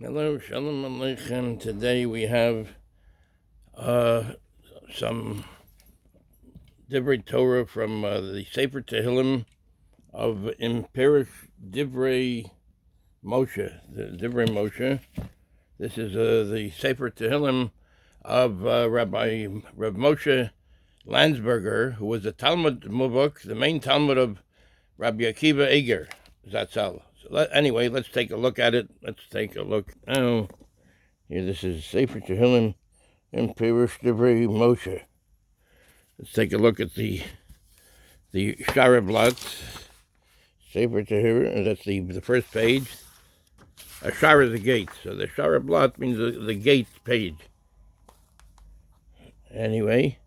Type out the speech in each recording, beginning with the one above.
Hello, Shalom Aleichem. Today we have some Divrei Torah from the Sefer Tehilim of peirush Divrei Moshe. The Divrei Moshe. This is the Sefer Tehilim of Rav Moshe Landsberger, who was the Talmud Muvok, the main Talmud of Rabbi Akiva Eger Zatzal. Anyway, let's take a look at it. Let's take a look. Oh, here, this is Sefer Tehilim peirush Divrei Moshe. Let's take a look at the Shara Sefer Tehilim. That's the first page. A Shara is the gate, so the Shara blot means the gate page. Anyway,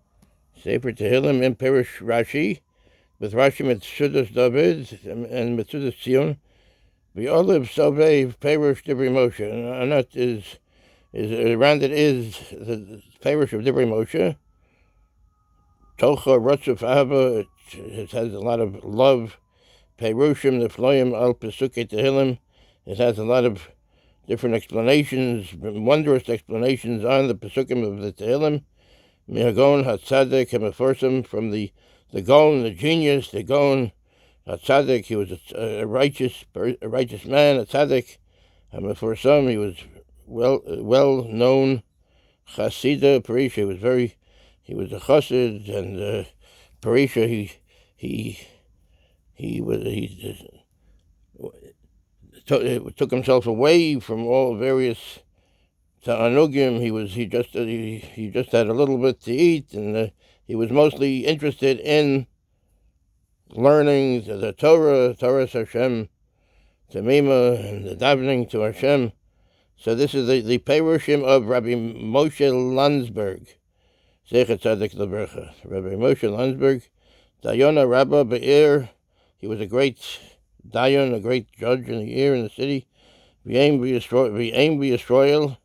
Sefer Tehilim peirush Rashi, with Rashi Mitzudas David and Mitzudas Tzion. The olive Sovei peirush Divrei Moshe, and that is around it is the peirush of Divrei Moshe. Tocha Rotzuf Ahava, it has a lot of love. Peirushim Nefloim al Pesukei Tehilim, it has a lot of different explanations, wondrous explanations on the Pesukim of the Tehilim. Mihagon HaTzadek HaMeforsim, from the Gaon, the genius, the Gaon HaTzadek, he was a righteous man, a tzaddik. HaMeforsim, he was well known. Chasida Parisha, he was a chassid, and Parisha, he took himself away from all various ta'anugim. He just had a little bit to eat, and he was mostly interested in learning the Torah Hashem, Tamima, and the davening to Hashem. So this is the peirushim of Rabbi Moshe Landsberg, Zecher Tzadik Lebercha. Rabbi Moshe Landsberg, Dayona Rabba Be'er, he was a great Dayan, a great judge in the in the city. V'aim B'Yisrael,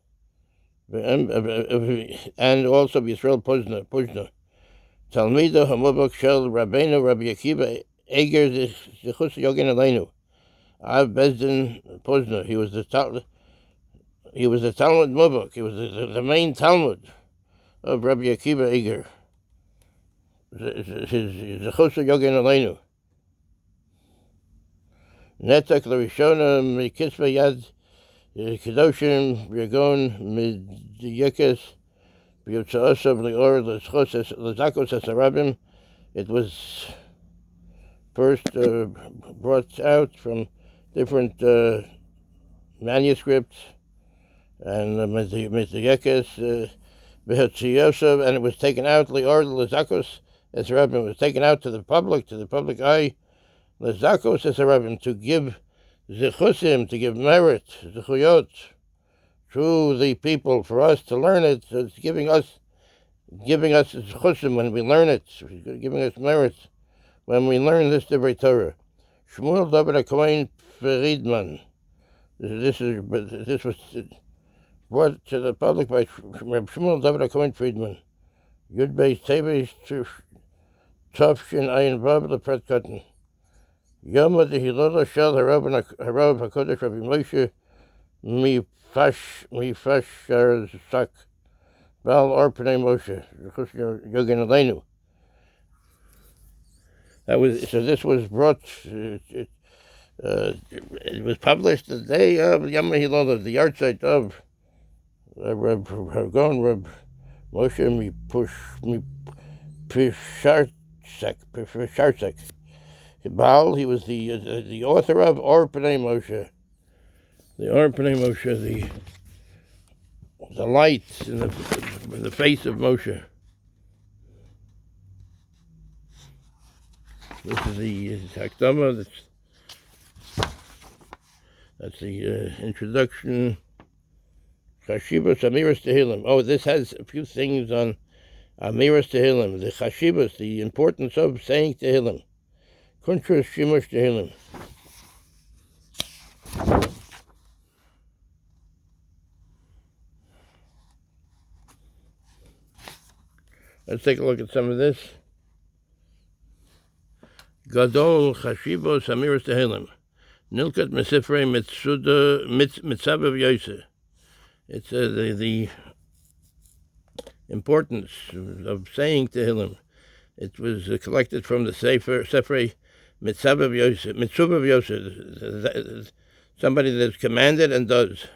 and also B'Yisrael Puzna. Talmida Hamubak Shel Rabbeinu Rabbi Akiva Eger Zichus Yogin Aleinu. Av Bezdin Puzna. He was the Talmud Mubak. He was the main Talmud of Rabbi Akiva Eger. Zichus Yogin Aleinu. Netak L'Rishona Mikisva Yad Kedoshim Yagon Midyekes B'Yotzaosav Lior L'Zakos Esarabim. It was first brought out from different manuscripts, and Midyekes B'Yotzaosav, and it was taken out Lior L'Zakos Esarabim. It was taken out to the public eye. L'Zakos Esarabim, to give zichusim, to give merit, zichuyot, to the people, for us to learn it. So it's giving us zichusim when we learn it, giving us merit when we learn this Divrei Torah. Shmuel David HaKohen Friedman. This was brought to the public by Shmuel David HaKohen Friedman. Yud Beis Tevish Tavshin Ayin Vav Lepret Katan. Yom Hilola Shel Harav HaKodesh Rabbi Moshe Mifashar Sak Baal Or Pnei Moshe Yogin Aleinu. This was brought. It was published the day of Yom Hilola, the yahrzeit of Reb Moshe Mifasharsek. Baal, he was the author of Or Pnei Moshe. The Or Pnei Moshe, the light in the face of Moshe. This is the Hakdama. That's the introduction. Chashivas Amiras Tehilim. Oh, this has a few things on Amiras Tehilim. The Chashivas, the importance of saying Tehilim. Kuntrus Shimush Tehilim. Let's take a look at some of this. Gadol Chashivos Amiras Tehilim. Nilkat Mesifrei Mitzabav Yoseh. It's the importance of saying Tehillim. It was collected from the Sefer Mitzuv Yosef, somebody that's commanded and does.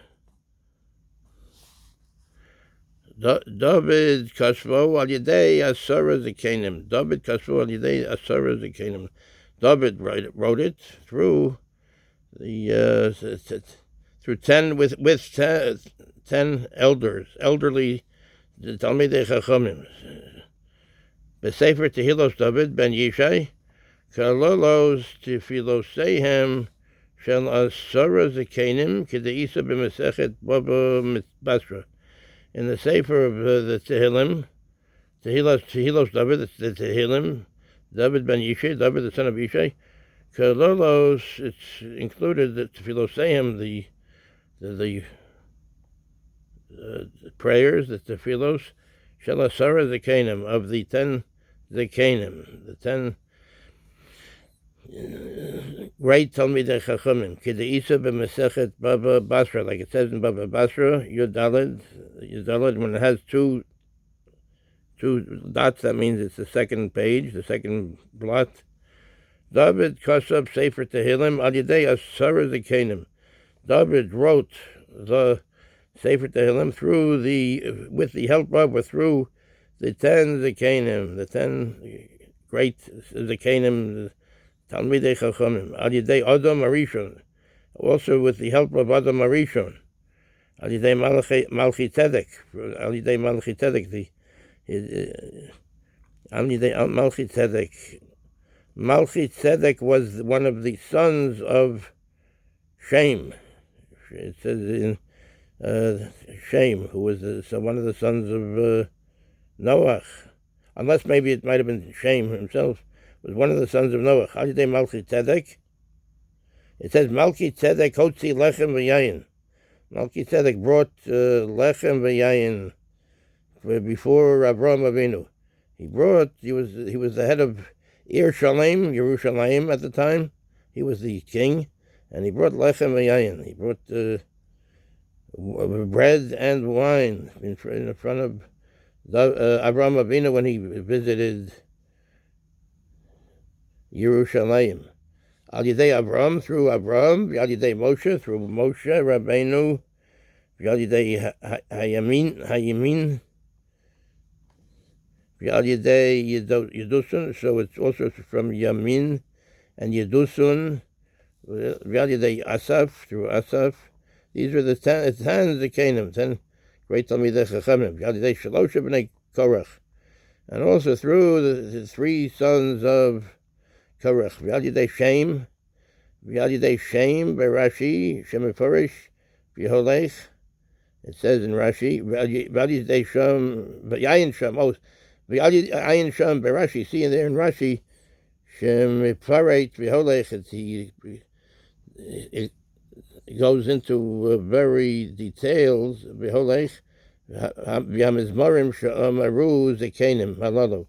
David Kasvo al Yedei Asara Zekanim. David Kasvo al Yedei Asara Zekanim. David wrote it through the through 10 with 10 elderly Talmidei Chachamim. Sefer Tehilos David ben Yishai Kalolos Tefiloseihem Shel Asara Zekanim Kedeisa b'Mesechet Baba Basra. In the Sefer of the Tehilim, Tehilos David, the Tehilim, David ben Yishai, David the son of Yishai, Kalolos, it's included the Tefiloseihem, the prayers, the Tefilos, Shel Asara Zekanim, of the 10 Zekanim, the 10 great Talmidei Chachamim, Kedeisa b'Mesechet Baba Basra, like it says in Baba Basra, Yudalid, when it has two dots, that means it's the second page, the second blot. David Kosab Sefer Tehilim al Yedei Asara Zekanim. David wrote the Sefer Tehilim with the help of, or through the 10 Zekanim, the 10 great Zekanim, Talmidei Chachamim, al Yedei Adam Arishon, also with the help of Adam Arishon, al Yedei Malchi Tzedek, al Yedei Malchi Tzedek, al Yedei Malchi Tzedek. Malchi Tzedek was one of the sons of Shem. It says in Shem, who was one of the sons of Noach, unless maybe it might have been Shem himself. Was one of the sons of Noach. Al Yedei Malchi Tzedek. It says Malchi Tzedek Hotzi Lechem v'Yayin. Malchi Tzedek brought Lechem v'Yayin before Avraham Avinu. He was the head of Yerushalayim at the time. He was the king, and he brought Lechem v'Yayin. He brought bread and wine in front of Avraham Avinu when he visited Yerushalayim. Al Yedei Avram, through Avram, Al Yedei Moshe, through Moshe Rabbeinu, Al Yedei Hayamin, Al Yedei Yedusun, so it's also from Yamin and Yedusun, Al Yedei Asaf, through Asaf. These are the 10 Zekanim, 10 great Talmidei Chachamim, Al Yedei Shalosh b'nei Korach, and also through the 3 sons of Korach, V'al Yedei Shem, Berashi, Shem peirush, V'holech. It says in Rashi, V'al Yedei Shem, V'yayin Shem, V'al Yayin Shem Berashi. See in there in Rashi, Shem peirush, V'holech. It goes into very details. V'holech, V'hamizmarim she'amaru Zekanim halalo.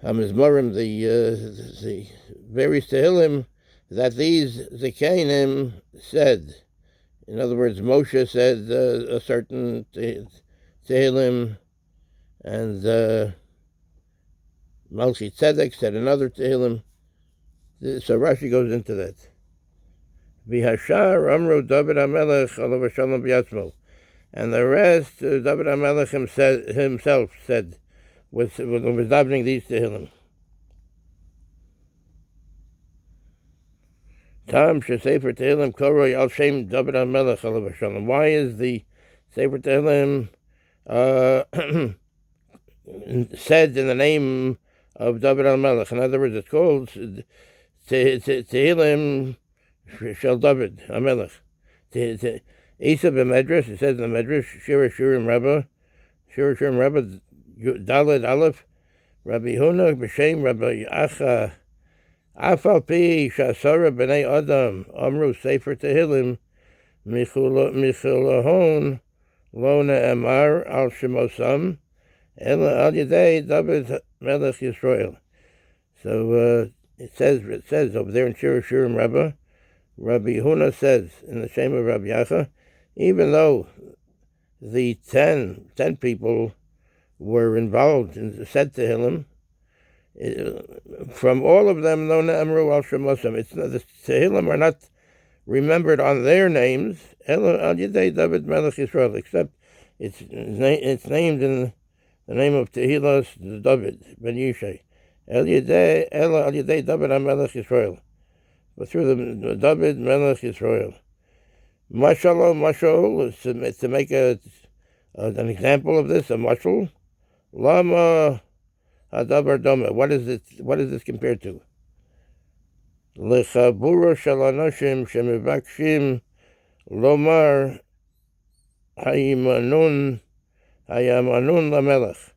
Hamizmarim, the various Tehillim that these Zekanim said. In other words, Moshe said a certain Tehillim, and Malchi Tzedek said another Tehillim. So Rashi goes into that. V'hashar amru David HaMelech alav shalom b'yatzmo. And the rest, David HaMelech himself said, was davening these Tehillim. Tam Sefer Tehilim Koroi Al Shem David HaMelech Alav Shalom. Why is the Sefer Tehilim said in the name of David HaMelech? In other words, it's called Tehilim Shel David HaMelech. Isa b'Medrash, it says in the Medrash, Shira Shurim Rebbe, Daled Aleph, Rabbi Huna b'Shem Rabbi Acha, Afal Pi Shasara b'nei Adam Amru Sefer Tehilim Michulahon Lo Ne'emar Al Shemosam Ela Al Yedei David Melech Yisrael. So it says over there in Shira Shurim Rabbi Huna says in the Shem of Rabbi Acha, even though the 10 people were involved in the Sefer Tehilim. From all of them, no ne'emru al shemosam. It's the Tehilim are not remembered on their names. Elo al yedei David Melech Yisrael, except it's named in the name of Tehillas David ben Yishai. Elo al yedei David Melech Yisrael, but through the David Melech Yisrael. Mashal is to make an example of this, a mashal. Lama hadabar doma. What is it? What is this compared to? Lechabura shel anoshim shemivakshim lomar hayamanun lamelech.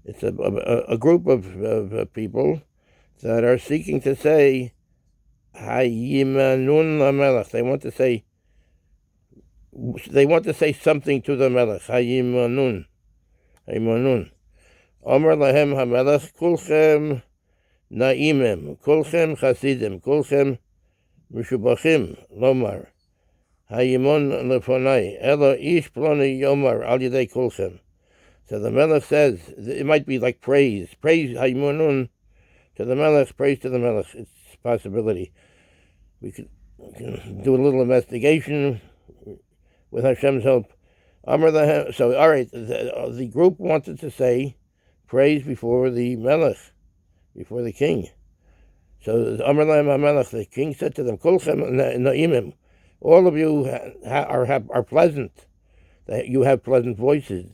It's a group of people that are seeking to say hayamanun lamelech. They want to say something to the melech. Hayamanun. Omer lahem hamelech kulchem na'imim, kulchem chasidim, kulchem mishubachim, lomar, hayimon lefonai, elo ish ploni yomar al yedei kulchem. So the Melech says, it might be like praise, hayimonun to the Melech, praise to the Melech. It's a possibility. We can do a little investigation with Hashem's help. So, all right, the group wanted to say praise before the Melech, before the king. So Amar Lahem HaMelech, the king said to them, Kulchem na'imim, all of you are pleasant, that you have pleasant voices.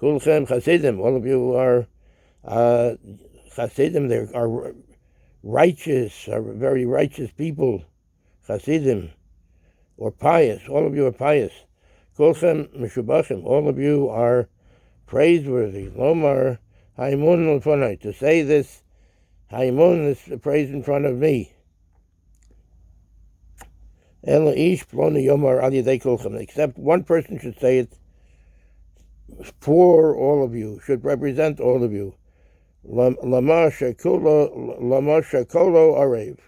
Kulchem chasidim, all of you are chasidim, they are righteous, are very righteous people. Chasidim, or pious, all of you are pious. Kulchem mishubachim, all of you are praiseworthy. Lomar haimun l'fonai, to say this haimun, this praise in front of me. Elo ish ploni yomar al yedei kulchem, except one person should say it for all of you, should represent all of you. Lama shekolo arev.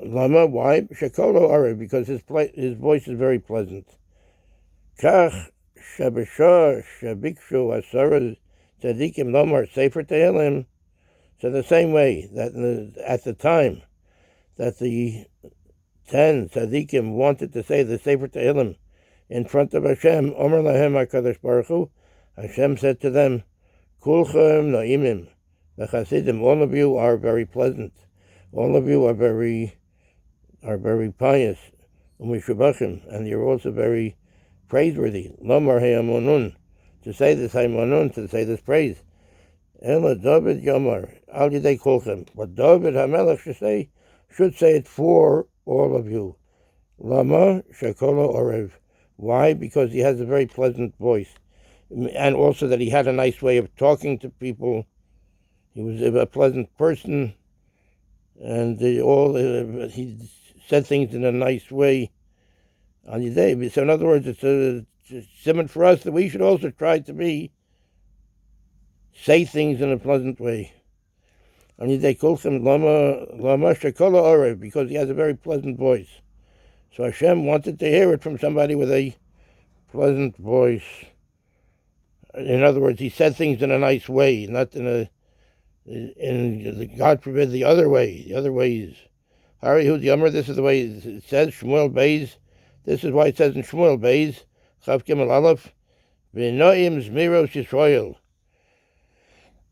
Lama, why? Shekolo arev, because his voice is very pleasant. Kach shabishah shabikshu asara tzadikim lomar Sefer Tehilim. So the same way that at the time that the 10 tzadikim wanted to say the Sefer Tehilim in front of Hashem, Omer lahem HaKadosh Baruch Hu, Hashem said to them, Kulchem na'imim v'chasidim, all of you are very pleasant, all of you are very pious, and you're also very praiseworthy. Lomar hayamonun, to say this hayamonun, to say this praise. Ela David Yomar al yedei kulchem, but David HaMelech should say it for all of you. Lama shekolo orev. Why? Because he has a very pleasant voice, and also that he had a nice way of talking to people. He was a pleasant person, and he said things in a nice way. So in other words, it's a simon for us that we should also try to say things in a pleasant way. They call him Lama Shekala Orev, because he has a very pleasant voice. So Hashem wanted to hear it from somebody with a pleasant voice. In other words, he said things in a nice way, not God forbid, the other way. The other ways. Harihu Yamar, this is the way it says, Shmuel Beis. This is why it says in Shmuel Beis, Chav Gimel Aleph, V'noim Zmiros Yisrael.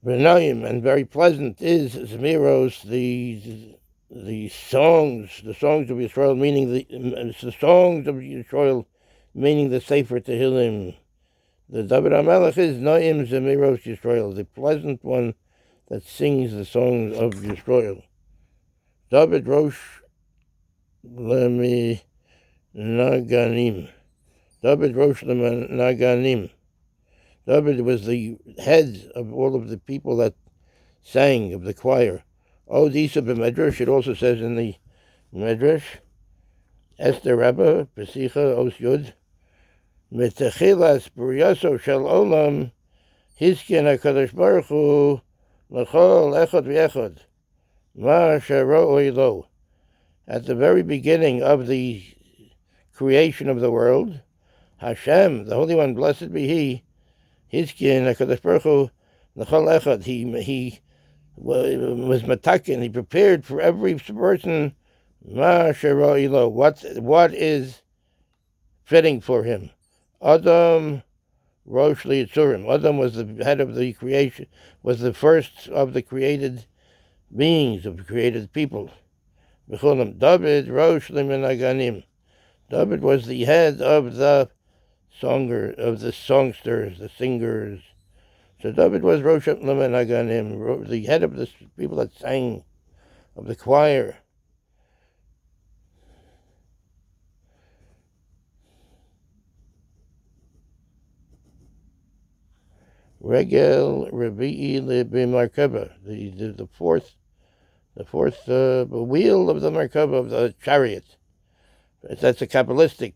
V'noim, and very pleasant is Zmiros, the songs of Yisrael, meaning the songs of Yisrael, meaning the Sefer Tehilim. The David HaMelech is Noim Zemiros Yisrael, the pleasant one that sings the songs of Yisrael. David Rosh Lemi Naganim. David Rosh Lemi Naganim. David was the head of all of the people that sang, of the choir. Oh, Disa b'Medrash, it also says in the Medrash, Esther Rabbah, Pesicha, Os Yud, Metechilas B'riyaso Shel Olam, Hiskin HaKadosh Baruch Hu, L'chol Echad V'Echad, Ma Shero'oi Lo. At the very beginning of the creation of the world. Hashem, the Holy One, blessed be He, Hizkin, HaKadosh Baruch Hu, L'chol Echad, He was matakin, He prepared for every person, Ma Shera Ilo, what is fitting for him. Adam Rosh Liyitzurim. Adam was the head of the creation, was the first of the created beings, of the created people. David Rosh Limenaganim. David was the head of the songsters, the singers. So David was Rosh Limenaganim, the head of the people that sang, of the choir. Regel Revi'i B'Markava, the fourth wheel of the Markava, of the chariot. That's a Kabbalistic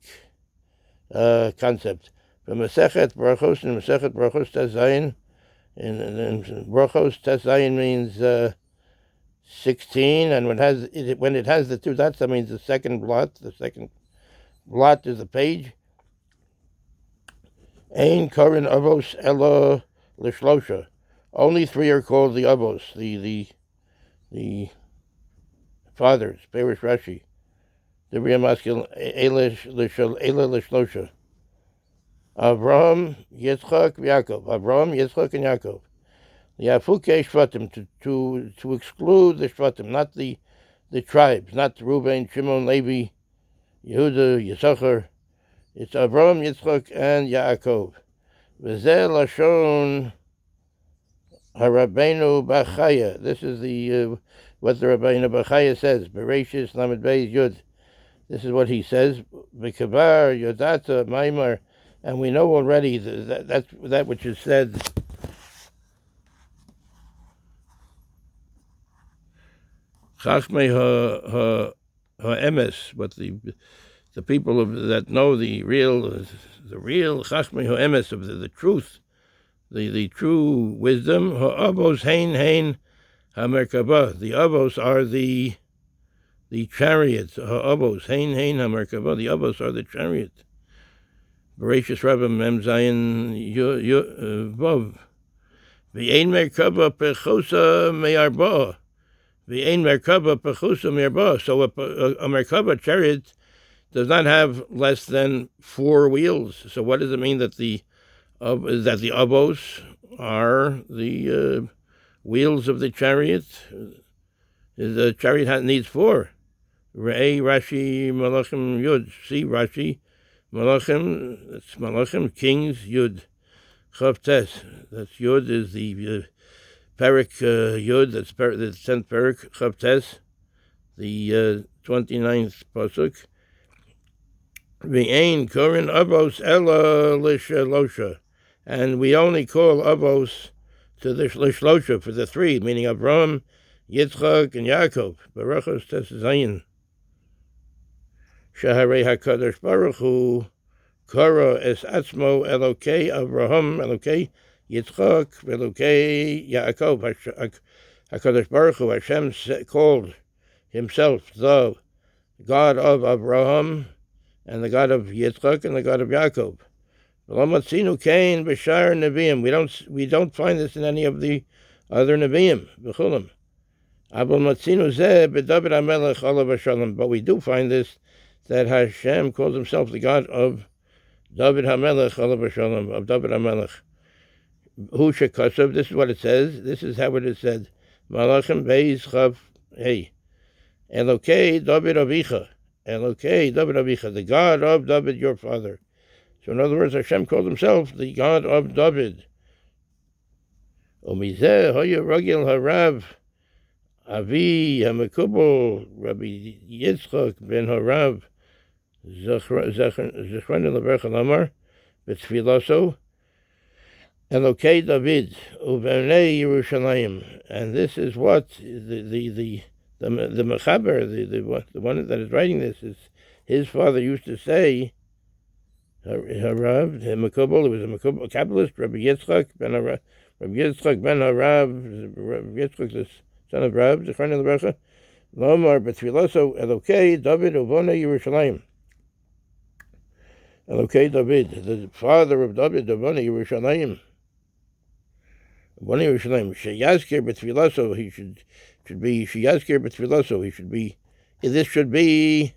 concept. From Masechet Brachos, and Masechet Brachos Tezayin, and Brachos Tezayin means 16, and when it has the two dots, that means the second blot. The second blot is the page. Ein Korin Avos Ella Lishlosha. Only three are called the Avos, the fathers, peirush Rashi. Divrei Moshe Ela Lishlosha. Avraham, Yitzchak, Yaakov. Avraham, Yitzchak, and Yaakov. The Afuke Shvatim, to exclude the Shvatim, not the tribes, not Reuben, Shimon, Levi, Yehuda, Yisachar. It's Avraham, Yitzchak, and Yaakov. V'zeh lashon Harabbeinu Bachaya. This is what the Rabbeinu Bachaya says. Bereshis Lamed Beis Yud. This is what he says. V'kavar Yodata Maimar. And we know already that which is said. Chachmei ha'emes, what the people that know the real chachmei ha'emes, of the truth, the true wisdom. Ha'avos hein ha'merkava. The avos are the chariots. Ha'avos hein ha'merkava. The avos are the chariots. Bereshis Rabbah Mem Zayin Vav. V'ein merkava pechosa me'arba. V'ein merkava pechosa me'arba. So a merkava chariot does not have less than 4 wheels. So what does it mean that the avos are the wheels of the chariot? The chariot needs 4. Re'ei Rashi Malachim Yud. See Rashi Malachim. That's Malachim, kings, Yud. Chavtes. That's Yud is the Perik Yud. That's the 10th Perik. Chavtes, the 29th pasuk. V'ein korin avos ela lishlosha, and we only call avos to the lishlosha for the 3, meaning Avraham, Yitzchak, and Yaakov. Barachos Tezayin. Shaharei HaKadosh Baruch Hu Kara es atzmo Elokei Avraham, Elokei Yitzchak, Elokei Yaakov. HaKadosh Baruch Hu, Hashem called himself the God of Avraham, and the God of Yitzchak, and the God of Yaakov. We don't find this in any of the other Nevi'im. But we do find this, that Hashem calls himself the God of David HaMelech, of David HaMelech. Hu shekasav, this is what it says, this is how it is said. Malachim Beis Chav Hey. Elokei David Avicha. Elokei David Avicha, the God of David your father. So in other words, Hashem called himself the God of David. Umizeh hoya ragil harav Avi Hamekubal Rabbi Yitzchak ben Harav Zechron Levercha Lamar B'Tfilaso Elokei David Uvenei Yerushalayim. And this is what the Mechaber, the one that is writing this, is his father used to say. Harav Hamekubal, it was a Kabbalist, Rabbi Yitzchak ben Harav, Rabbi Yitzchak the son of Rab, Zechron Levercha Lamar B'Tfilaso Elokei David Uvonei Yerushalayim. Okay, David, the father of David, the Bani Yerushalayim. Bani Yerushalayim, Sheyazkir b'tfilaso, he should be, Sheyazkir b'tfilaso, he should be, this should be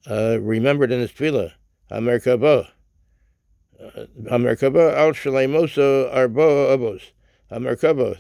remembered in his tefillah. HaMerkabah. HaMerkabah al Shaleimoso Arba Avos. HaMerkabah,